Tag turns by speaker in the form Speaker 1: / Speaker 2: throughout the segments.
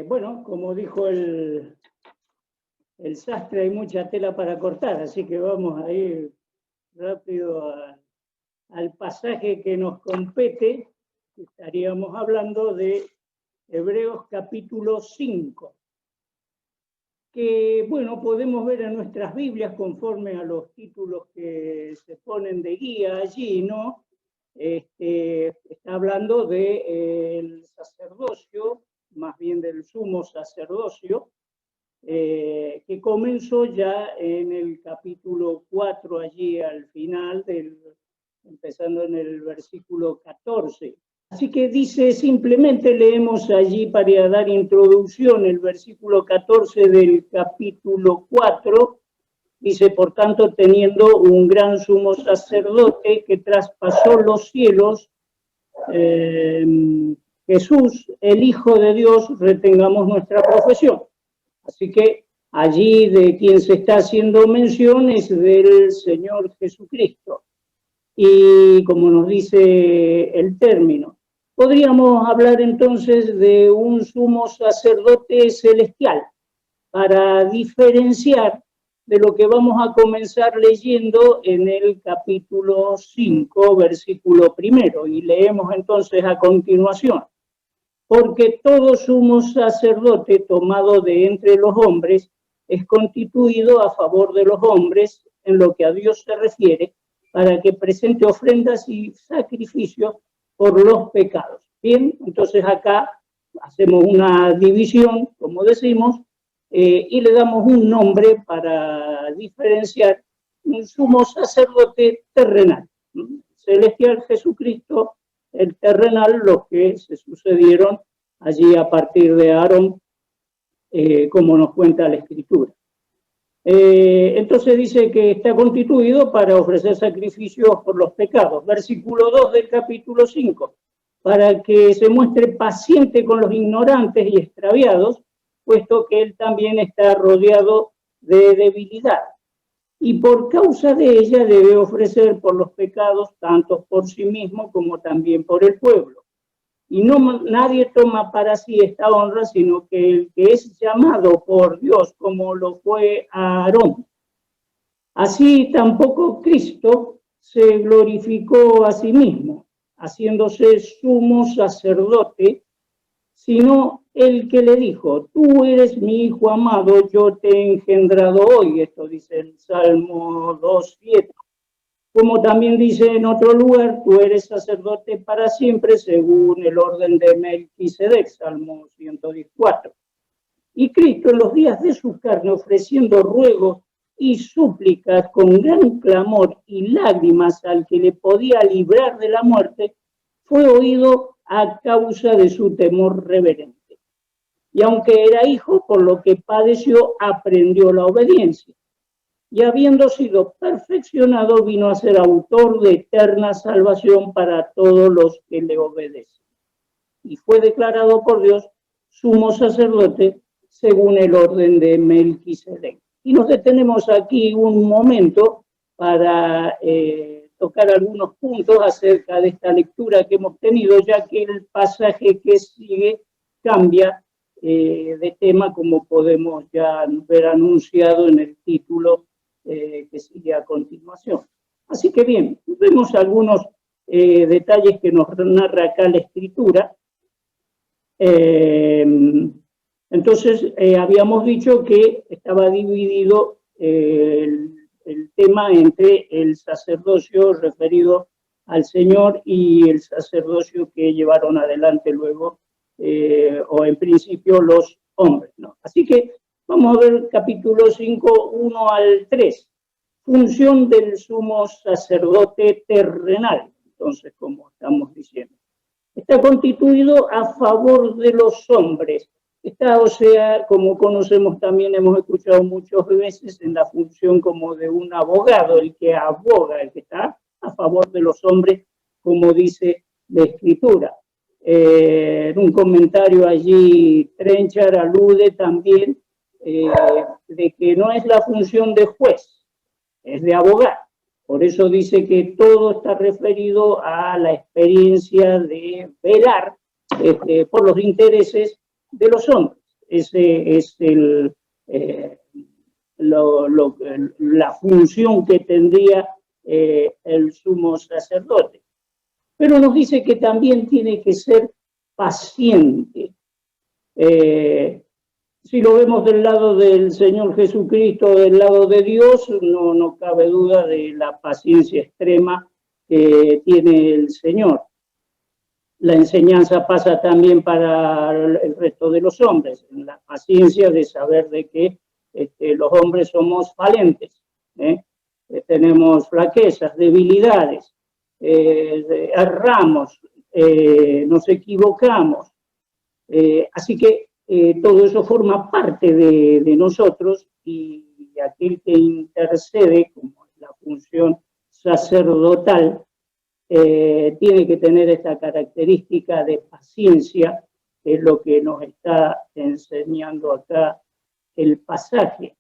Speaker 1: Bueno, como dijo el sastre, hay mucha tela para cortar, así que vamos a ir rápido al pasaje que nos compete. Estaríamos hablando de Hebreos capítulo 5, que, bueno, podemos ver en nuestras Biblias conforme a los títulos que se ponen de guía allí, ¿no? Está hablando del sacerdocio, más bien del sumo sacerdocio, que comenzó ya en el capítulo 4, allí al final, empezando en el versículo 14. Así que dice, simplemente leemos allí para dar introducción el versículo 14 del capítulo 4, dice, por tanto, teniendo un gran sumo sacerdote que traspasó los cielos, Jesús, el Hijo de Dios, retengamos nuestra profesión. Así que allí de quien se está haciendo mención es del Señor Jesucristo. Y como nos dice el término, podríamos hablar entonces de un sumo sacerdote celestial para diferenciar de lo que vamos a comenzar leyendo en el capítulo 5, versículo 1. Y leemos entonces a continuación. Porque todo sumo sacerdote tomado de entre los hombres es constituido a favor de los hombres en lo que a Dios se refiere, para que presente ofrendas y sacrificios por los pecados. Bien, entonces acá hacemos una división, como decimos, y le damos un nombre para diferenciar un sumo sacerdote terrenal, celestial Jesucristo, el terrenal, los que se sucedieron allí a partir de Aarón, como nos cuenta la Escritura. Entonces dice que está constituido para ofrecer sacrificios por los pecados. Versículo 2 del capítulo 5, para que se muestre paciente con los ignorantes y extraviados, puesto que él también está rodeado de debilidad. Y por causa de ella debe ofrecer por los pecados, tanto por sí mismo como también por el pueblo. Y nadie toma para sí esta honra, sino que el que es llamado por Dios, como lo fue Aarón. Así tampoco Cristo se glorificó a sí mismo, haciéndose sumo sacerdote, sino el que le dijo, tú eres mi hijo amado, yo te he engendrado hoy. Esto dice el Salmo 2:7. Como también dice en otro lugar, tú eres sacerdote para siempre según el orden de Melquisedec, Salmo 114. Y Cristo en los días de su carne, ofreciendo ruegos y súplicas con gran clamor y lágrimas al que le podía librar de la muerte, fue oído a causa de su temor reverente. Y aunque era hijo, por lo que padeció, aprendió la obediencia. Y habiendo sido perfeccionado, vino a ser autor de eterna salvación para todos los que le obedecen. Y fue declarado por Dios sumo sacerdote según el orden de Melquisedec. Y nos detenemos aquí un momento para tocar algunos puntos acerca de esta lectura que hemos tenido, ya que el pasaje que sigue cambia de tema, como podemos ya ver anunciado en el título que sigue a continuación. Así que bien, vemos algunos detalles que nos narra acá la Escritura. Entonces, habíamos dicho que estaba dividido el tema entre el sacerdocio referido al Señor y el sacerdocio que llevaron adelante luego, o en principio, los hombres, ¿no? Así que vamos a ver capítulo 5, 1 al 3. Función del sumo sacerdote terrenal. Entonces, como estamos diciendo, está constituido a favor de los hombres. Está, o sea, como conocemos también, hemos escuchado muchas veces en la función como de un abogado, el que aboga, el que está a favor de los hombres, como dice la Escritura. En un comentario allí, Trenchard alude también de que no es la función de juez, es de abogar. Por eso dice que todo está referido a la experiencia de velar por los intereses de los hombres. Ese es la función que tendría el sumo sacerdote. Pero nos dice que también tiene que ser paciente. Si lo vemos del lado del Señor Jesucristo, del lado de Dios, no cabe duda de la paciencia extrema que tiene el Señor. La enseñanza pasa también para el resto de los hombres, en la paciencia de saber de que los hombres somos falientes, tenemos flaquezas, debilidades, erramos, nos equivocamos. Así que todo eso forma parte de nosotros, y aquel que intercede, como es la función sacerdotal, tiene que tener esta característica de paciencia, que es lo que nos está enseñando acá el pasaje.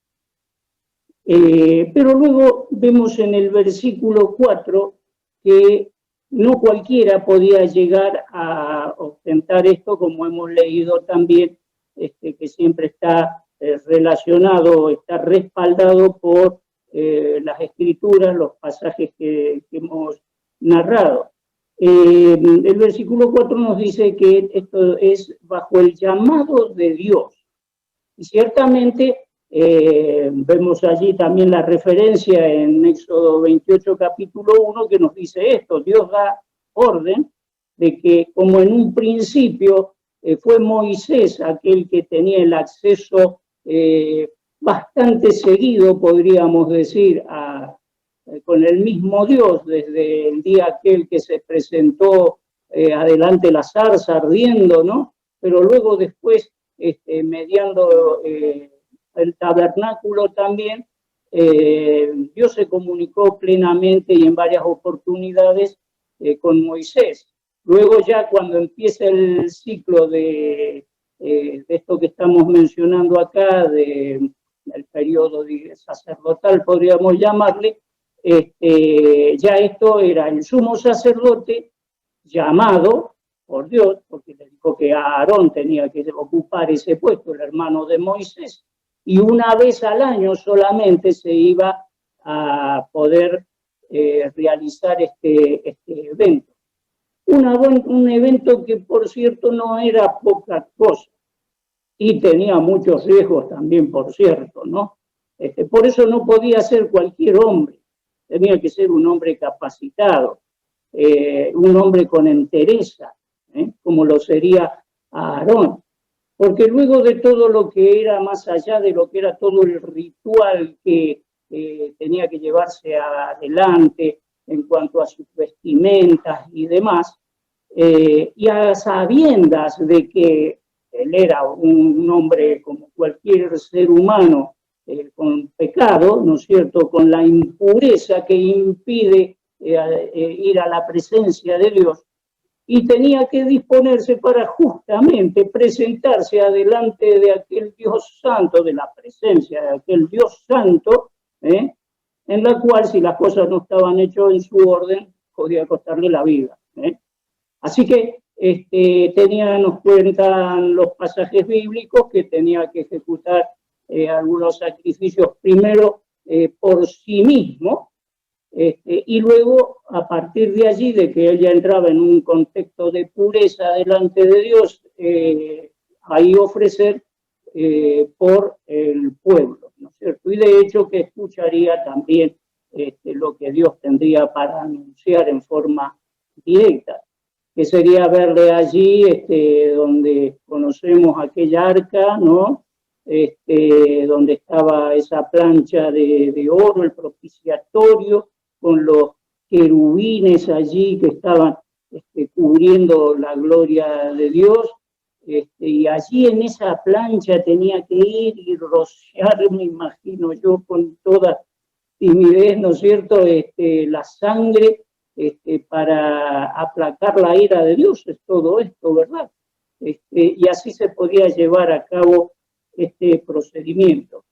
Speaker 1: Pero luego vemos en el versículo 4 que no cualquiera podía llegar a ostentar esto, como hemos leído también, que siempre está relacionado, está respaldado por las escrituras, los pasajes que hemos narrado. El versículo 4 nos dice que esto es bajo el llamado de Dios. Y ciertamente vemos allí también la referencia en Éxodo 28, capítulo 1, que nos dice esto: Dios da orden de que, como en un principio fue Moisés aquel que tenía el acceso bastante seguido, podríamos decir, con el mismo Dios, desde el día aquel que se presentó adelante la zarza ardiendo, ¿no? Pero luego después, mediando el tabernáculo también, Dios se comunicó plenamente y en varias oportunidades con Moisés. Luego ya cuando empieza el ciclo de esto que estamos mencionando acá, del periodo sacerdotal, podríamos llamarle, ya esto era el sumo sacerdote llamado por Dios, porque le dijo que Aarón tenía que ocupar ese puesto, el hermano de Moisés, y una vez al año solamente se iba a poder realizar este evento. Un evento que, por cierto, no era poca cosa y tenía muchos riesgos también, por cierto, ¿no? Por eso no podía ser cualquier hombre, tenía que ser un hombre capacitado, un hombre con entereza, como lo sería Aarón. Porque luego de todo lo que era, más allá de lo que era todo el ritual que tenía que llevarse adelante en cuanto a sus vestimentas y demás, y a sabiendas de que él era un hombre como cualquier ser humano, con pecado, ¿no es cierto?, con la impureza que impide ir a la presencia de Dios, y tenía que disponerse para justamente presentarse adelante de aquel Dios santo, de la presencia de aquel Dios santo, en la cual, si las cosas no estaban hechas en su orden, podía costarle la vida. Así que nos cuentan los pasajes bíblicos que tenía que ejecutar algunos sacrificios primero por sí mismo, y luego, a partir de allí, de que ella entraba en un contexto de pureza delante de Dios, ahí ofrecer por el pueblo, ¿no es cierto? Y de hecho que escucharía también lo que Dios tendría para anunciar en forma directa, que sería verle allí donde conocemos aquella arca, ¿no? Donde estaba esa plancha de oro, el propiciatorio, con los querubines allí que estaban cubriendo la gloria de Dios, y allí en esa plancha tenía que ir y rociar, me imagino yo, con toda timidez, ¿no es cierto?, la sangre, para aplacar la ira de Dios, es todo esto, ¿verdad? Y así se podía llevar a cabo este procedimiento.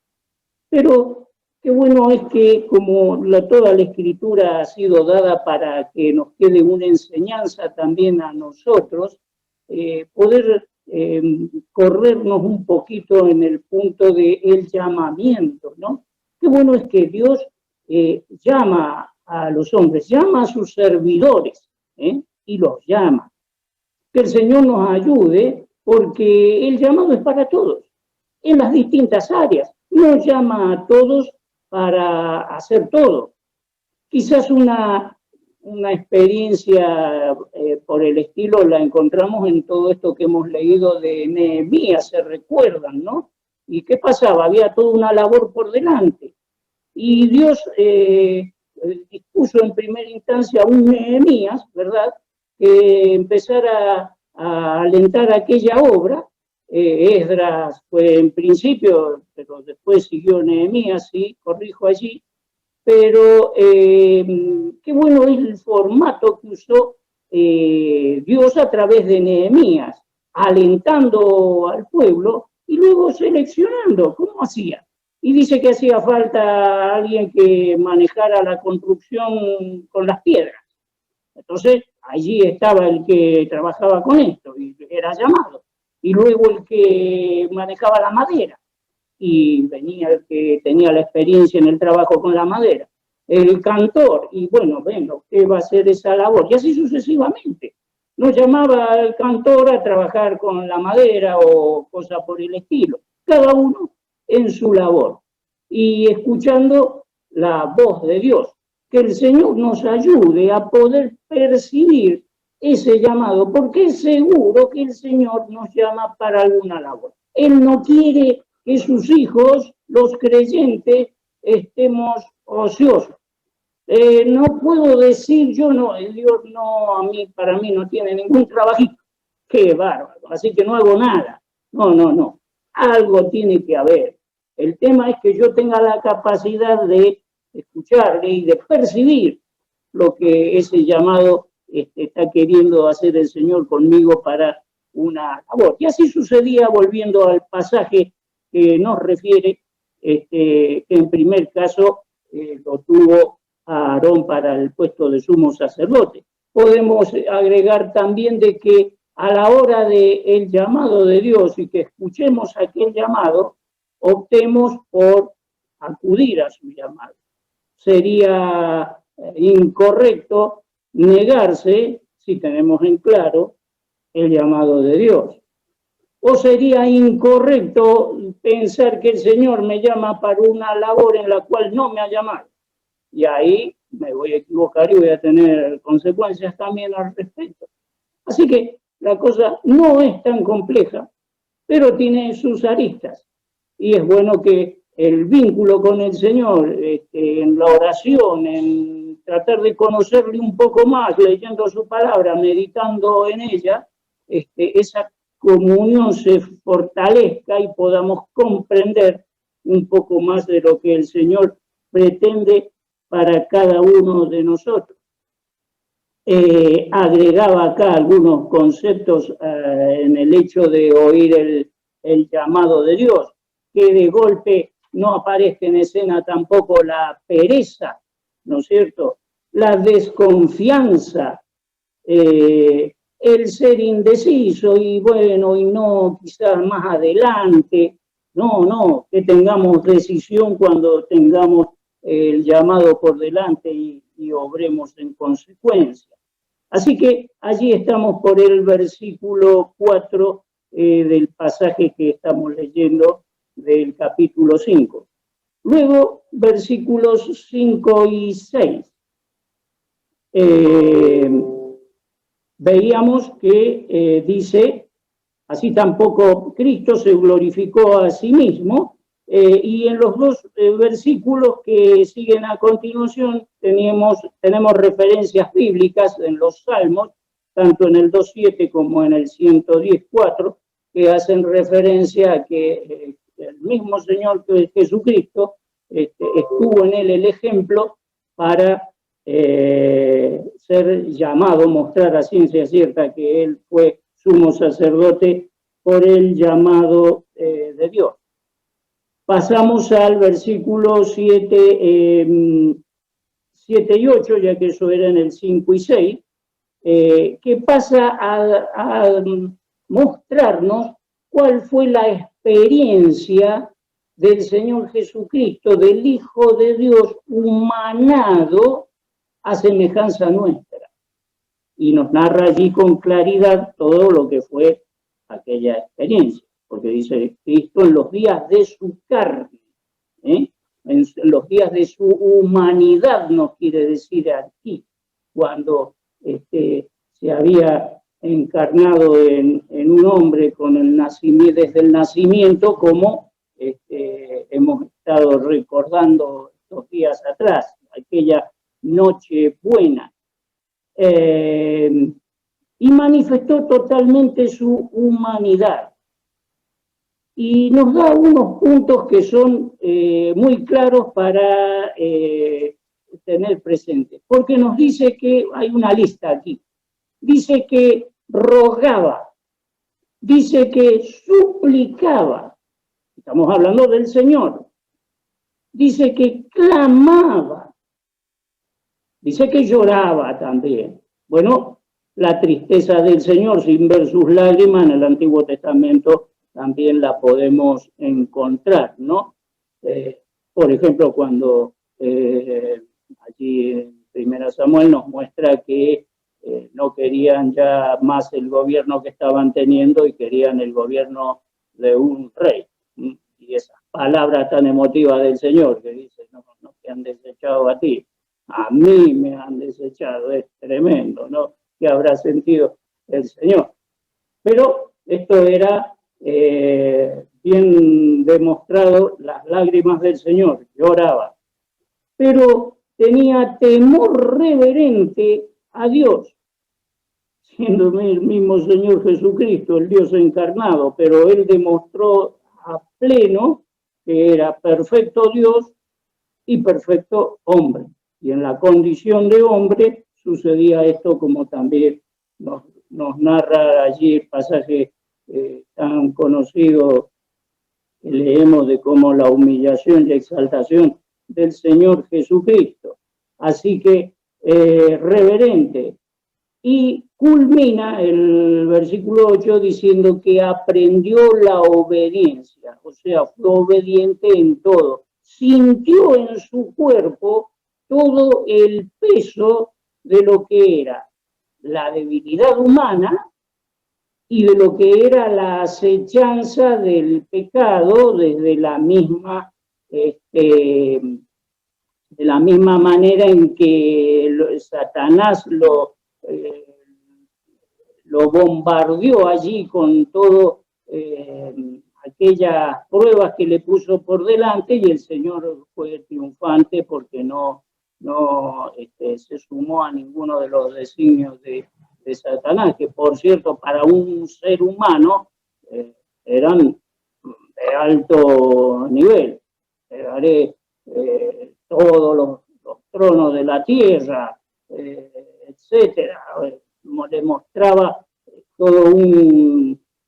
Speaker 1: Pero qué bueno es que, como toda la escritura ha sido dada para que nos quede una enseñanza también a nosotros, poder corrernos un poquito en el punto del llamamiento, ¿no? Qué bueno es que Dios llama a los hombres, llama a sus servidores, y los llama. Que el Señor nos ayude, porque el llamado es para todos, en las distintas áreas. Nos llama a todos para hacer todo. Quizás una experiencia por el estilo la encontramos en todo esto que hemos leído de Nehemías, se recuerdan, ¿no? ¿Y qué pasaba? Había toda una labor por delante. Y Dios dispuso en primera instancia a un Nehemías, ¿verdad?, que empezara a alentar aquella obra. Esdras fue en principio, pero después siguió Nehemías, sí, corrijo allí. Pero qué bueno es el formato que usó Dios a través de Nehemías, alentando al pueblo y luego seleccionando. ¿Cómo hacía? Y dice que hacía falta alguien que manejara la construcción con las piedras. Entonces, allí estaba el que trabajaba con esto y era llamado. Y luego el que manejaba la madera. Y venía el que tenía la experiencia en el trabajo con la madera. El cantor, y bueno, ¿qué va a hacer esa labor? Y así sucesivamente. No llamaba al cantor a trabajar con la madera o cosa por el estilo. Cada uno en su labor. Y escuchando la voz de Dios. Que el Señor nos ayude a poder percibir ese llamado, porque es seguro que el Señor nos llama para alguna labor. Él no quiere que sus hijos, los creyentes, estemos ociosos. No puedo decir yo, no, Dios no, para mí no tiene ningún trabajito. Qué bárbaro, así que no hago nada. No. Algo tiene que haber. El tema es que yo tenga la capacidad de escucharle y de percibir lo que ese llamado está queriendo hacer el Señor conmigo para una labor. Y así sucedía, volviendo al pasaje que nos refiere, que en primer caso lo tuvo a Aarón para el puesto de sumo sacerdote. Podemos agregar también de que a la hora del llamado de Dios y que escuchemos aquel llamado, optemos por acudir a su llamado. Sería incorrecto negarse, si tenemos en claro, el llamado de Dios. O sería incorrecto pensar que el Señor me llama para una labor en la cual no me ha llamado. Y ahí me voy a equivocar y voy a tener consecuencias también al respecto. Así que la cosa no es tan compleja, pero tiene sus aristas. Y es bueno que el vínculo con el Señor, en la oración, en tratar de conocerle un poco más, leyendo su palabra, meditando en ella, esa comunión se fortalezca y podamos comprender un poco más de lo que el Señor pretende para cada uno de nosotros. Agregaba acá algunos conceptos en el hecho de oír el llamado de Dios, que de golpe no aparezca en escena tampoco la pereza, ¿no es cierto? La desconfianza, el ser indeciso y bueno, y no, quizás más adelante, no, que tengamos decisión cuando tengamos el llamado por delante y obremos en consecuencia. Así que allí estamos por el versículo 4 del pasaje que estamos leyendo del capítulo 5. Luego, versículos 5 y 6. Veíamos que dice, así tampoco Cristo se glorificó a sí mismo, y en los dos versículos que siguen a continuación tenemos referencias bíblicas en los Salmos, tanto en el 2.7 como en el 110.4, que hacen referencia a que el mismo Señor Jesucristo estuvo en él el ejemplo para ser llamado, mostrar a ciencia cierta que él fue sumo sacerdote por el llamado de Dios. Pasamos al versículo 7 y 8, ya que eso era en el 5 y 6, que pasa a mostrarnos cuál fue la experiencia del Señor Jesucristo, del Hijo de Dios humanado a semejanza nuestra. Y nos narra allí con claridad todo lo que fue aquella experiencia, porque dice Cristo en los días de su carne, en los días de su humanidad, nos quiere decir aquí, cuando se había encarnado en un hombre con el nacimiento, desde el nacimiento, como hemos estado recordando estos días atrás, aquella noche buena, y manifestó totalmente su humanidad. Y nos da unos puntos que son muy claros para tener presente, porque nos dice que hay una lista aquí, dice que rogaba, dice que suplicaba, estamos hablando del Señor, dice que clamaba, dice que lloraba también. Bueno, la tristeza del Señor sin ver sus lágrimas en el Antiguo Testamento también la podemos encontrar, ¿no? Por ejemplo, cuando allí en 1 Samuel nos muestra que no querían ya más el gobierno que estaban teniendo y querían el gobierno de un rey. Y esas palabras tan emotivas del Señor que dice, no te han desechado a ti, a mí me han desechado, es tremendo, ¿no? ¿Qué habrá sentido el Señor? Pero esto era bien demostrado, las lágrimas del Señor, lloraba, pero tenía temor reverente a Dios, siendo el mismo Señor Jesucristo, el Dios encarnado, pero él demostró a pleno que era perfecto Dios y perfecto hombre, y en la condición de hombre sucedía esto, como también nos narra allí el pasaje tan conocido que leemos de cómo la humillación y exaltación del Señor Jesucristo. Así que reverente. Y culmina el versículo 8 diciendo que aprendió la obediencia, o sea, fue obediente en todo. Sintió en su cuerpo todo el peso de lo que era la debilidad humana y de lo que era la acechanza del pecado desde la misma, de la misma manera en que Satanás lo bombardeó allí con todo aquellas pruebas que le puso por delante, y el Señor fue triunfante porque no se sumó a ninguno de los designios de Satanás, que por cierto para un ser humano eran de alto nivel. Te daré todos los tronos de la tierra, etcétera. Demostraba todo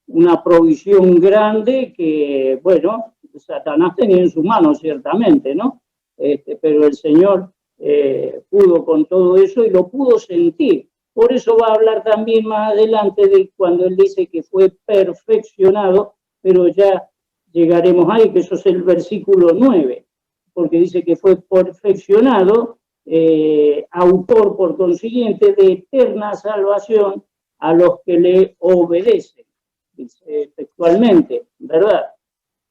Speaker 1: una provisión grande que, bueno, Satanás tenía en su mano ciertamente, ¿no? Pero el Señor pudo con todo eso y lo pudo sentir. Por eso va a hablar también más adelante de cuando él dice que fue perfeccionado, pero ya llegaremos ahí, que eso es el versículo 9, porque dice que fue perfeccionado, autor por consiguiente de eterna salvación a los que le obedecen, dice textualmente, ¿verdad?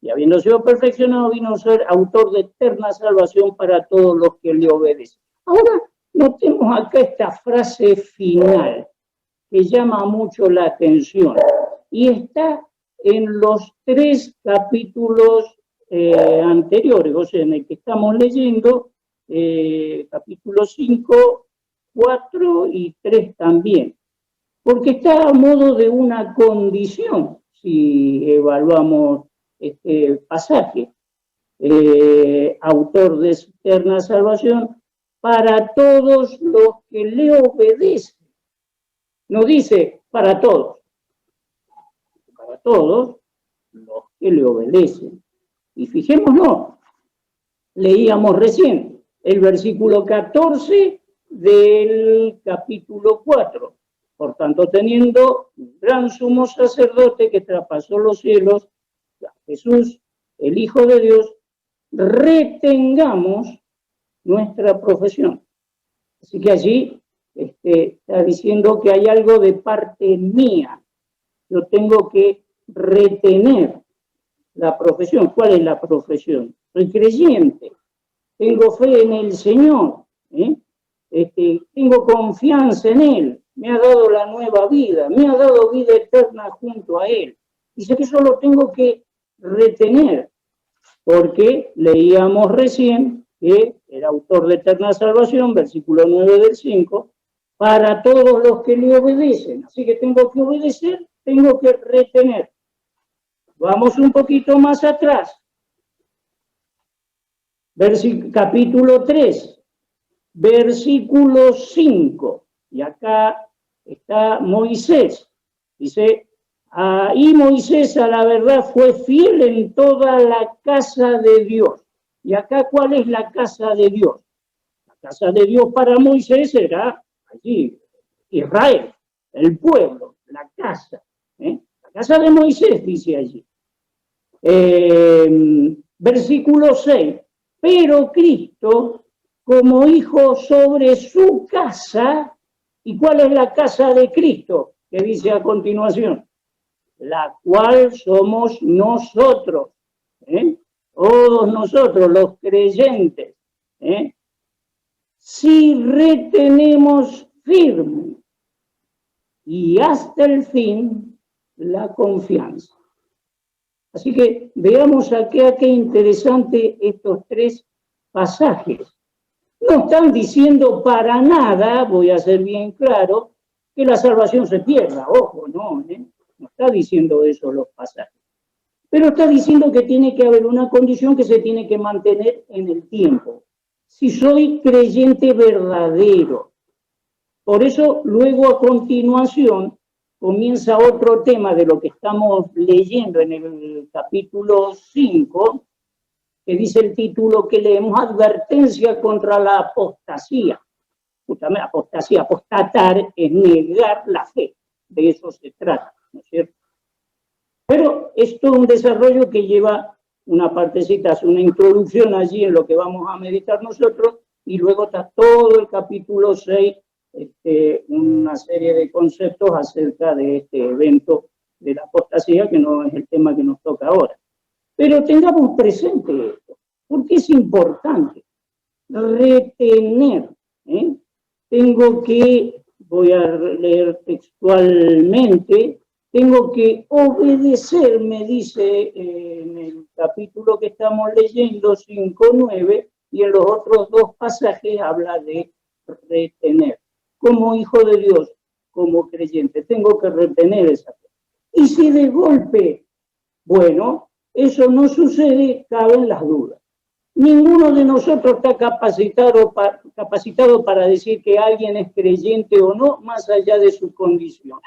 Speaker 1: Y habiendo sido perfeccionado, vino a ser autor de eterna salvación para todos los que le obedecen. Ahora, notemos acá esta frase final que llama mucho la atención y está en los 3 capítulos anteriores, o sea, en el que estamos leyendo, capítulo 5, 4 y 3 también, porque está a modo de una condición, si evaluamos este pasaje, autor de eterna salvación para todos los que le obedecen. No dice para todos los que le obedecen. Y fijémonos, leíamos recién el versículo 14 del capítulo 4. Por tanto, teniendo gran sumo sacerdote que traspasó los cielos, Jesús, el Hijo de Dios, retengamos nuestra profesión. Así que allí está diciendo que hay algo de parte mía. Yo tengo que retener la profesión. ¿Cuál es la profesión? Soy creyente, tengo fe en el Señor, tengo confianza en Él, me ha dado la nueva vida, me ha dado vida eterna junto a Él. Dice que eso lo tengo que retener, porque leíamos recién que el autor de eterna salvación, versículo 9 del 5, para todos los que le obedecen. Así que tengo que obedecer, tengo que retener. Vamos un poquito más atrás. Capítulo 3, versículo 5. Y acá está Moisés. Dice, y Moisés a la verdad fue fiel en toda la casa de Dios. Y acá, ¿cuál es la casa de Dios? La casa de Dios para Moisés era allí, Israel, el pueblo, la casa. La casa de Moisés, dice allí. Versículo 6. Pero Cristo, como hijo sobre su casa, ¿y cuál es la casa de Cristo? Que dice a continuación, la cual somos nosotros, todos nosotros, los creyentes, si retenemos firme y hasta el fin la confianza. Así que veamos acá qué interesante estos tres pasajes. No están diciendo para nada, voy a ser bien claro, que la salvación se pierda, ojo, no está diciendo eso los pasajes. Pero está diciendo que tiene que haber una condición que se tiene que mantener en el tiempo. Si soy creyente verdadero. Por eso, luego a continuación, comienza otro tema de lo que estamos leyendo en el capítulo 5, que dice el título que leemos, advertencia contra la apostasía. Justamente apostasía, apostatar es negar la fe, de eso se trata, ¿no es cierto? Pero esto es un desarrollo que lleva una partecita, hace una introducción allí en lo que vamos a meditar nosotros, y luego está todo el capítulo 6, una serie de conceptos acerca de este evento de la apostasía, que no es el tema que nos toca ahora. Pero tengamos presente esto, porque es importante retener. Tengo que, voy a leer textualmente, tengo que obedecer, me dice en el capítulo que estamos leyendo, 5:9, y en los otros dos pasajes habla de retener. Como hijo de Dios, como creyente, tengo que retener esa fe. Y si de golpe, bueno, eso no sucede, caben las dudas. Ninguno de nosotros está capacitado para decir que alguien es creyente o no, más allá de su condición.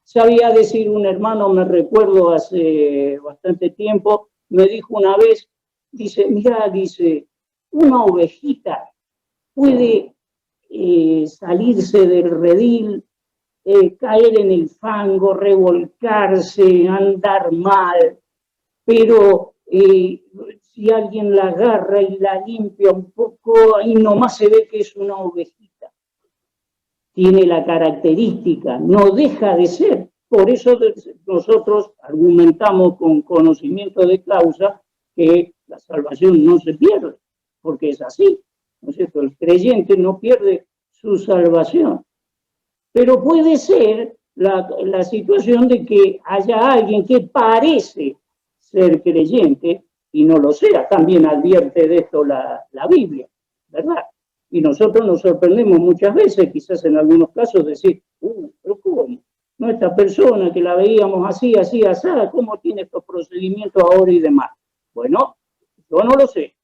Speaker 1: Sabía decir un hermano, me recuerdo hace bastante tiempo, me dijo una vez, dice, mira, dice, una ovejita puede salirse del redil, caer en el fango, revolcarse, andar mal, pero si alguien la agarra y la limpia un poco, ahí nomás se ve que es una ovejita. Tiene la característica, no deja de ser. Por eso nosotros argumentamos con conocimiento de causa que la salvación no se pierde, porque es así, ¿no es cierto? El creyente no pierde su salvación. Pero puede ser la situación de que haya alguien que parece ser creyente y no lo sea. También advierte de esto la Biblia, ¿verdad? Y nosotros nos sorprendemos muchas veces, quizás en algunos casos, decir, pero ¿cómo? No, esta persona que la veíamos así, asada, ¿cómo tiene estos procedimientos ahora y demás? Bueno, yo no lo sé,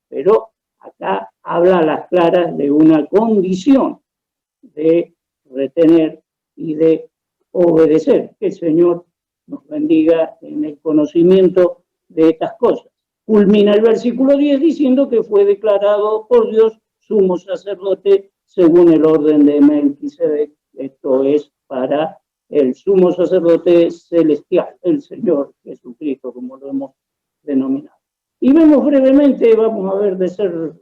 Speaker 1: pero acá habla a las claras de una condición de retener y de obedecer. Que el Señor nos bendiga en el conocimiento de estas cosas. Culmina el versículo 10 diciendo que fue declarado por Dios sumo sacerdote según el orden de Melquisedec. Esto es para el sumo sacerdote celestial, el Señor Jesucristo, como lo hemos denominado. Y vemos brevemente, vamos a ver de ser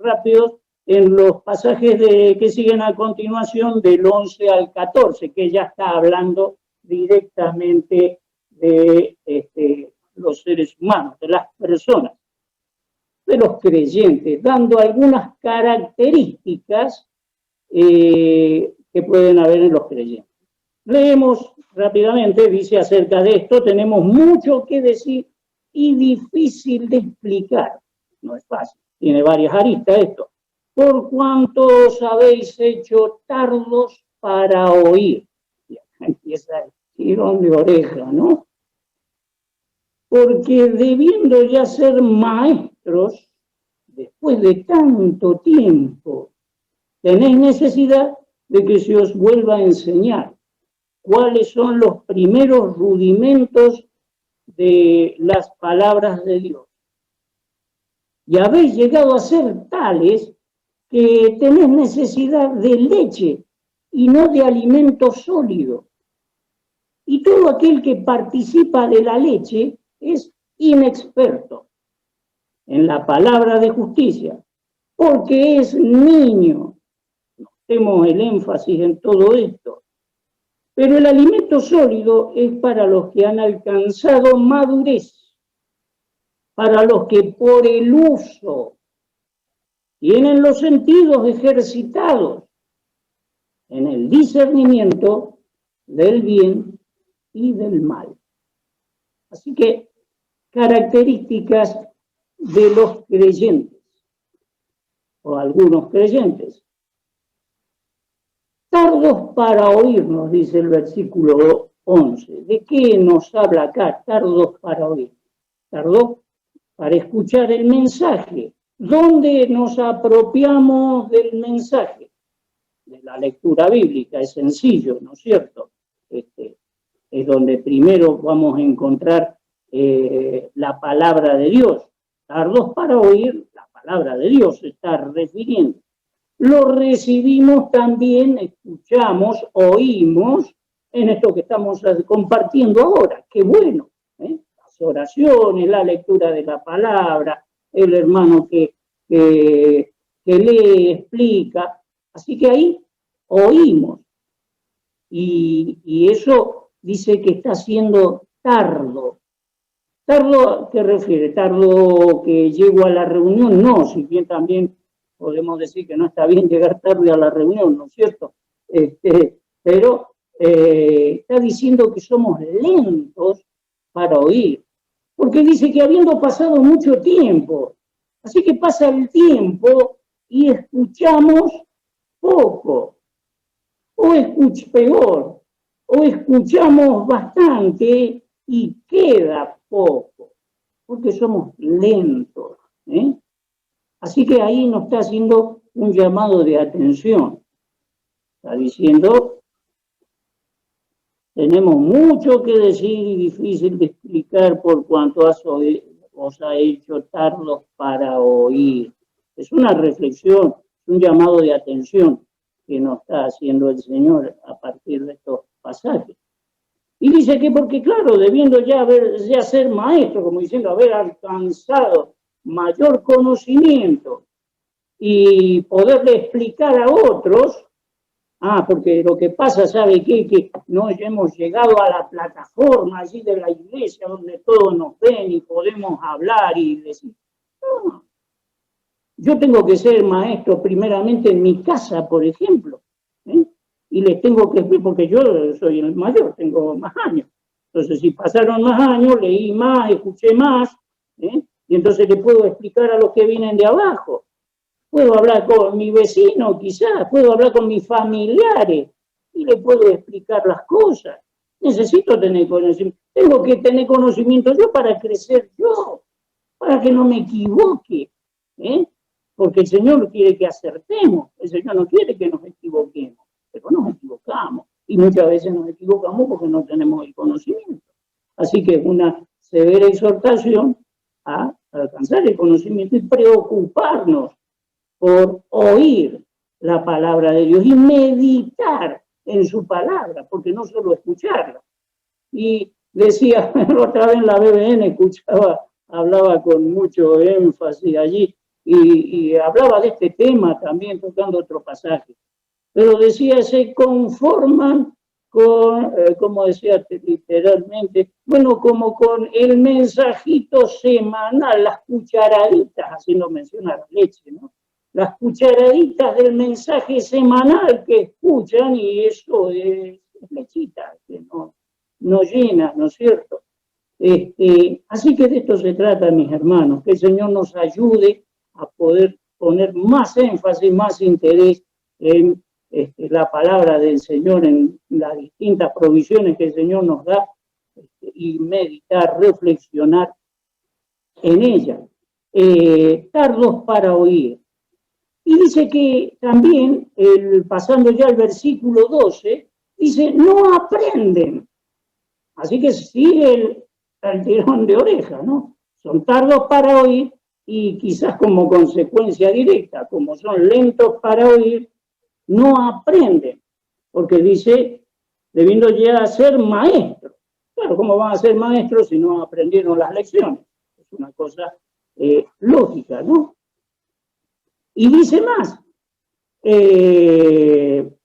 Speaker 1: rápidos, en los pasajes que siguen a continuación del 11 al 14, que ya está hablando directamente de los seres humanos, de las personas, de los creyentes, dando algunas características que pueden haber en los creyentes. Leemos rápidamente, dice acerca de esto, tenemos mucho que decir y difícil de explicar. No es fácil, tiene varias aristas esto. Por cuanto os habéis hecho tardos para oír. Y acá empieza el tirón de oreja, ¿no? Porque debiendo ya ser maestros, después de tanto tiempo, tenéis necesidad de que se os vuelva a enseñar cuáles son los primeros rudimentos de las palabras de Dios. Y habéis llegado a ser tales que tenés necesidad de leche y no de alimento sólido. Y todo aquel que participa de la leche es inexperto en la palabra de justicia, porque es niño. Notemos el énfasis en todo esto. Pero el alimento sólido es para los que han alcanzado madurez, para los que por el uso tienen los sentidos ejercitados en el discernimiento del bien y del mal. Así que características de los creyentes, o algunos creyentes. Tardos para oírnos, dice el versículo 11. ¿De qué nos habla acá? Tardos para oír. Tardos para escuchar el mensaje. ¿Dónde nos apropiamos del mensaje? De la lectura bíblica, es sencillo, ¿no es cierto? Es donde primero vamos a encontrar la palabra de Dios. Tardos para oír, la palabra de Dios se está refiriendo. Lo recibimos también, escuchamos, oímos en esto que estamos compartiendo ahora. ¡Qué bueno! Las oraciones, la lectura de la palabra, el hermano que lee, explica. Así que ahí oímos. Y eso dice que está siendo tardo. ¿Tardo a qué refiere? ¿Tardo que llego a la reunión? No, si bien también podemos decir que no está bien llegar tarde a la reunión, ¿no es cierto? Pero está diciendo que somos lentos para oír. Porque dice que habiendo pasado mucho tiempo, así que pasa el tiempo y escuchamos poco, o peor, o escuchamos bastante y queda poco, porque somos lentos. Así que ahí nos está haciendo un llamado de atención. Está diciendo, tenemos mucho que decir y difícil de explicar por cuanto os ha hecho tardos para oír. Es una reflexión, un llamado de atención que nos está haciendo el Señor a partir de estos pasajes. Y dice que porque, claro, debiendo ya ser maestro, como diciendo, haber alcanzado mayor conocimiento y poderle explicar a otros, porque lo que pasa, ¿sabe qué? Que no hemos llegado a la plataforma allí de la iglesia donde todos nos ven y podemos hablar y decir, no, yo tengo que ser maestro primeramente en mi casa, por ejemplo, y les tengo que explicar, porque yo soy el mayor, tengo más años. Entonces, si pasaron más años, leí más, escuché más, y entonces le puedo explicar a los que vienen de abajo. Puedo hablar con mi vecino, quizás, puedo hablar con mis familiares y le puedo explicar las cosas. Necesito tener conocimiento. Tengo que tener conocimiento yo para crecer yo, para que no me equivoque. Porque el Señor quiere que acertemos, el Señor no quiere que nos equivoquemos, pero nos equivocamos. Y muchas veces nos equivocamos porque no tenemos el conocimiento. Así que es una severa exhortación a alcanzar el conocimiento y preocuparnos por oír la palabra de Dios y meditar en su palabra, porque no solo escucharla. Y decía, otra vez en la BBN escuchaba, hablaba con mucho énfasis allí, y hablaba de este tema también, tocando otro pasaje. Pero decía, se conforman con, como decía literalmente, bueno, como con el mensajito semanal, las cucharaditas, así no menciona la leche, ¿no? Las cucharaditas del mensaje semanal que escuchan, y eso es lechita, que no llena, ¿no es cierto? Así que de esto se trata, mis hermanos, que el Señor nos ayude a poder poner más énfasis, más interés en la palabra del Señor, en las distintas provisiones que el Señor nos da, y meditar, reflexionar en ella. Tardos para oír. Y dice que también, pasando ya al versículo 12, dice, no aprenden. Así que sigue el tirón de oreja, ¿no? Son tardos para oír y quizás como consecuencia directa, como son lentos para oír, no aprenden, porque dice, debiendo ya ser maestros. Claro, ¿cómo van a ser maestros si no aprendieron las lecciones? Es una cosa lógica, ¿no? Y dice más,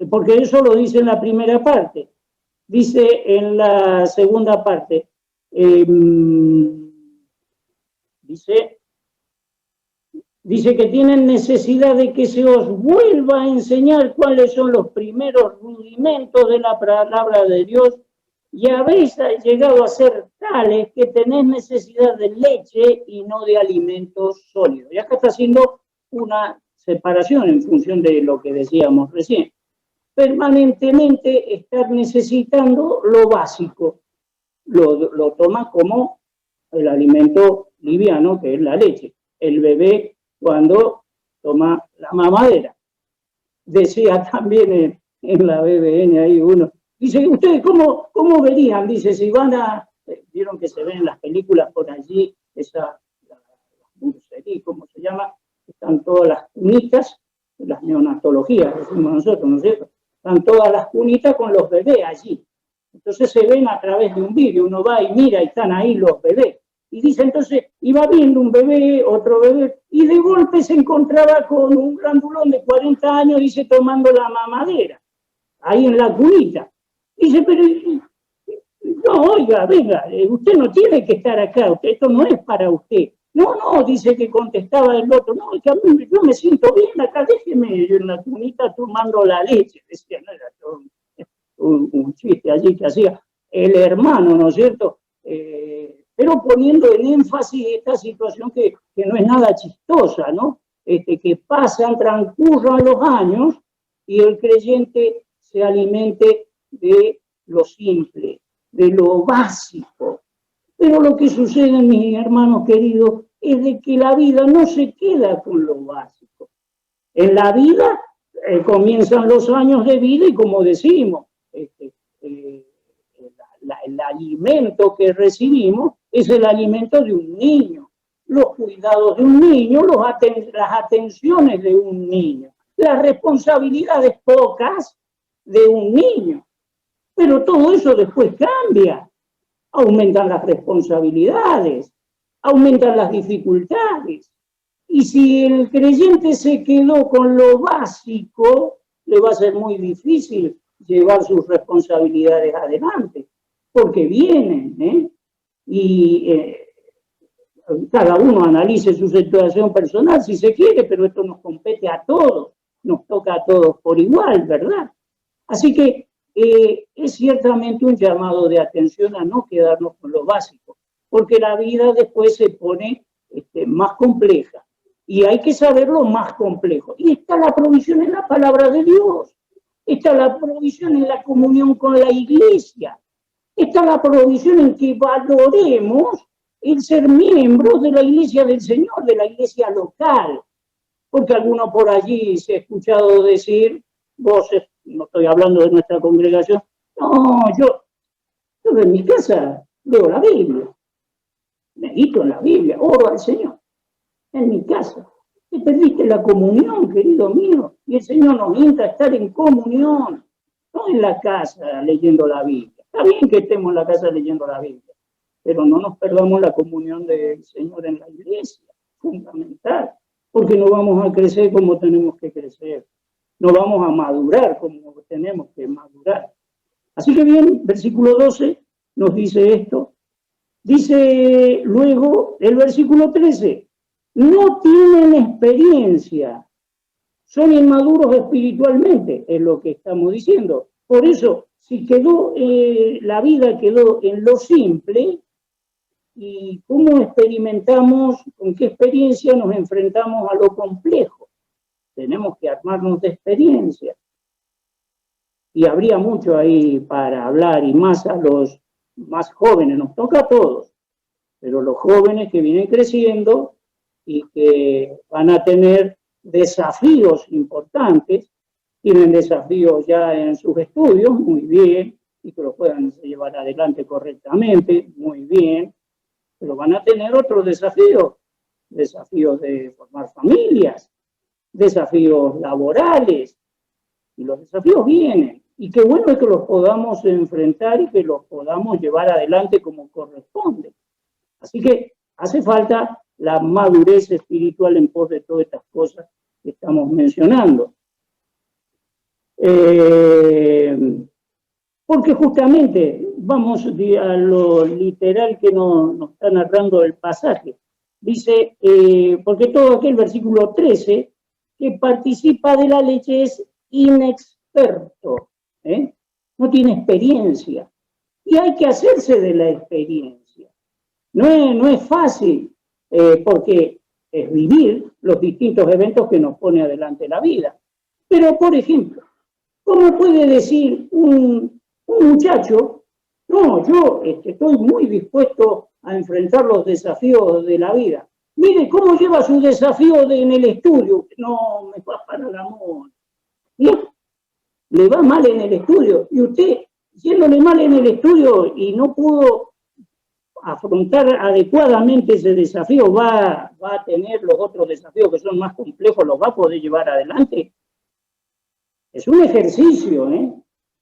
Speaker 1: porque eso lo dice en la primera parte. Dice en la segunda parte, dice que tienen necesidad de que se os vuelva a enseñar cuáles son los primeros rudimentos de la palabra de Dios, y habéis llegado a ser tales que tenéis necesidad de leche y no de alimentos sólidos. Y acá está haciendo una separación en función de lo que decíamos recién. Permanentemente estar necesitando lo básico, lo toma como el alimento liviano, que es la leche. El bebé cuando toma la mamadera. Decía también en la BBN ahí uno, dice, ¿ustedes cómo verían? Dice, si van vieron que se ven en las películas por allí, esa, ¿cómo se llama? Están todas las cunitas, las neonatologías, decimos nosotros, ¿no es cierto? Están todas las cunitas con los bebés allí. Entonces se ven a través de un vídeo, uno va y mira y están ahí los bebés. Y dice, entonces, iba viendo un bebé, otro bebé, y de golpe se encontraba con un grandulón de 40 años, dice, tomando la mamadera, ahí en la cunita. Dice, pero, no, oiga, venga, usted no tiene que estar acá, esto no es para usted. No, dice que contestaba el otro, no, es que a mí yo me siento bien acá, déjeme yo en la cunita tomando la leche. Decía, no era todo un chiste allí que hacía el hermano, ¿no es cierto? Pero poniendo en énfasis esta situación que no es nada chistosa, ¿no? Que transcurran los años y el creyente se alimente de lo simple, de lo básico. Pero lo que sucede, mis hermanos queridos, es de que la vida no se queda con lo básico. En la vida comienzan los años de vida y, como decimos, el alimento que recibimos es el alimento de un niño, los cuidados de un niño, las atenciones de un niño, las responsabilidades pocas de un niño. Pero todo eso después cambia. Aumentan las responsabilidades, aumentan las dificultades. Y si el creyente se quedó con lo básico, le va a ser muy difícil llevar sus responsabilidades adelante, porque vienen, y cada uno analice su situación personal si se quiere, pero esto nos compete a todos, nos toca a todos por igual, ¿verdad? Así que es ciertamente un llamado de atención a no quedarnos con lo básico, porque la vida después se pone más compleja y hay que saber lo más complejo. Y está la provisión en la palabra de Dios, está la provisión en la comunión con la iglesia, está la provisión en que valoremos el ser miembros de la iglesia del Señor, de la iglesia local, porque alguno por allí se ha escuchado decir, voces, no estoy hablando de nuestra congregación, no, yo en mi casa leo la Biblia, medito en la Biblia, oro al Señor, en mi casa. Te perdiste la comunión, querido mío, y el Señor nos invita a estar en comunión. no en la casa leyendo la Biblia. Está bien que estemos en la casa leyendo la Biblia, pero no nos perdamos la comunión del Señor en la iglesia, fundamental, porque no vamos a crecer como tenemos que crecer, no vamos a madurar como tenemos que madurar. Así que bien, versículo 12 nos dice esto. Dice luego el versículo 13, no tienen experiencia, son inmaduros espiritualmente, es lo que estamos diciendo. Por eso, si quedó, la vida quedó en lo simple, ¿y cómo experimentamos, con qué experiencia nos enfrentamos a lo complejo? Tenemos que armarnos de experiencia. Y habría mucho ahí para hablar, y más a los más jóvenes, nos toca a todos, pero los jóvenes que vienen creciendo y que van a tener desafíos importantes, tienen desafíos ya en sus estudios, muy bien, y que lo puedan llevar adelante correctamente, muy bien, pero van a tener otros desafíos, desafíos de formar familias, desafíos laborales, y los desafíos vienen, y qué bueno es que los podamos enfrentar y que los podamos llevar adelante como corresponde. Así que hace falta la madurez espiritual en pos de todas estas cosas que estamos mencionando. Porque justamente, vamos a lo literal que nos está narrando el pasaje. Dice, porque todo aquel versículo 13 que participa de la leche es inexperto, no tiene experiencia. Y hay que hacerse de la experiencia. No es fácil, porque es vivir los distintos eventos que nos pone adelante la vida. Pero, por ejemplo, ¿cómo puede decir un muchacho, no, yo estoy muy dispuesto a enfrentar los desafíos de la vida? Mire cómo lleva su desafío en el estudio. No, me va para el amor. Bien, le va mal en el estudio. Y usted, yéndole mal en el estudio y no pudo afrontar adecuadamente ese desafío, va a tener los otros desafíos que son más complejos, los va a poder llevar adelante. Es un ejercicio,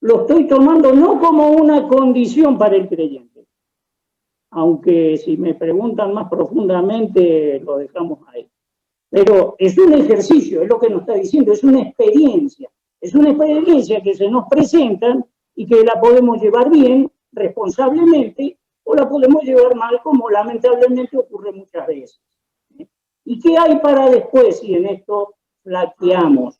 Speaker 1: Lo estoy tomando no como una condición para el creyente, aunque si me preguntan más profundamente lo dejamos ahí. Pero es un ejercicio, es lo que nos está diciendo, es una experiencia que se nos presentan y que la podemos llevar bien, responsablemente, o la podemos llevar mal, como lamentablemente ocurre muchas veces. ¿Y qué hay para después si en esto flaqueamos?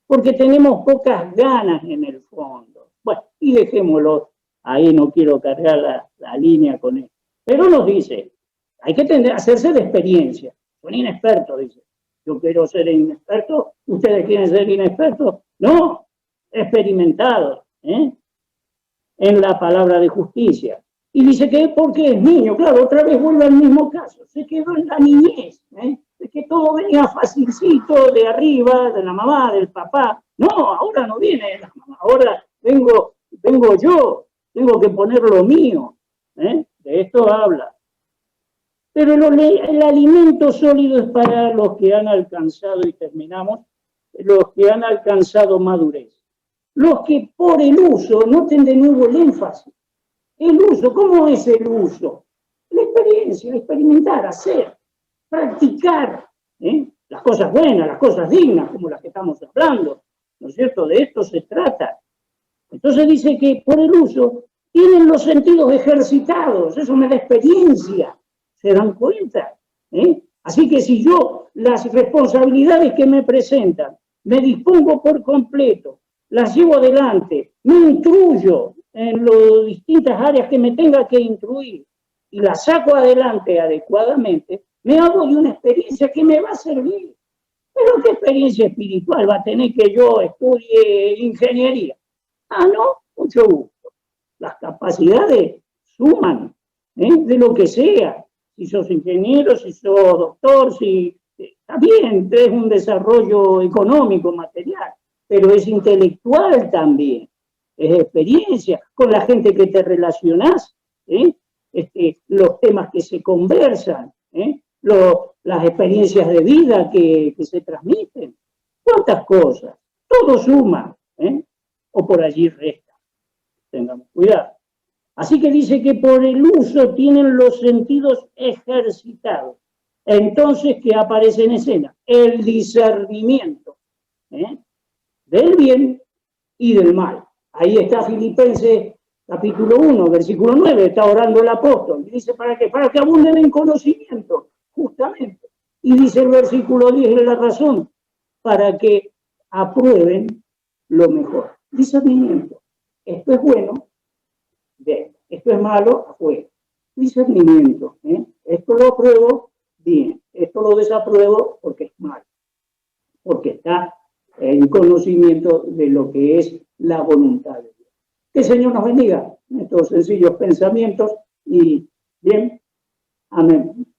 Speaker 1: Porque tenemos pocas ganas en el fondo. Bueno, y dejémoslo, ahí no quiero cargar la línea con esto. Pero nos dice, hay que hacerse de experiencia. Son inexpertos, dice. Yo quiero ser inexperto, ¿ustedes quieren ser inexpertos? No, experimentados, en la palabra de justicia. Y dice que porque es niño, claro, otra vez vuelve al mismo caso, se quedó en la niñez, de que todo venía facilcito de arriba, de la mamá, del papá. No, ahora no viene la mamá, ahora vengo yo, tengo que poner lo mío, de esto habla. Pero el alimento sólido es para los que han alcanzado, y terminamos, los que han alcanzado madurez. Los que por el uso, noten de nuevo el énfasis. El uso, ¿cómo es el uso? La experiencia, experimentar, hacer, practicar, las cosas buenas, las cosas dignas, como las que estamos hablando, ¿no es cierto? De esto se trata. Entonces dice que por el uso tienen los sentidos ejercitados, eso me da experiencia, ¿se dan cuenta? Así que si yo las responsabilidades que me presentan, me dispongo por completo, las llevo adelante, me instruyo en las distintas áreas que me tenga que instruir y las saco adelante adecuadamente, me hago de una experiencia que me va a servir. Pero ¿qué experiencia espiritual va a tener que yo estudie ingeniería? Ah, no, mucho gusto. Las capacidades suman, de lo que sea. Si sos ingeniero, si sos doctor, si está bien, es un desarrollo económico, material, pero es intelectual también, es experiencia, con la gente que te relacionás, los temas que se conversan, las experiencias de vida que se transmiten, cuántas cosas, todo suma, o por allí resta. Tengamos cuidado. Así que dice que por el uso tienen los sentidos ejercitados. Entonces, ¿qué aparece en escena? El discernimiento del bien y del mal. Ahí está Filipenses capítulo 1, versículo 9, está orando el apóstol. Y dice, ¿para qué? Para que abunden en conocimiento, justamente. Y dice el versículo 10 de la razón, para que aprueben lo mejor. Discernimiento. Esto es bueno, bien. Esto es malo, afuera. Discernimiento. Esto lo apruebo, bien. Esto lo desapruebo porque es malo. Porque está en conocimiento de lo que es la voluntad de Dios. Que el Señor nos bendiga en estos sencillos pensamientos y bien, amén.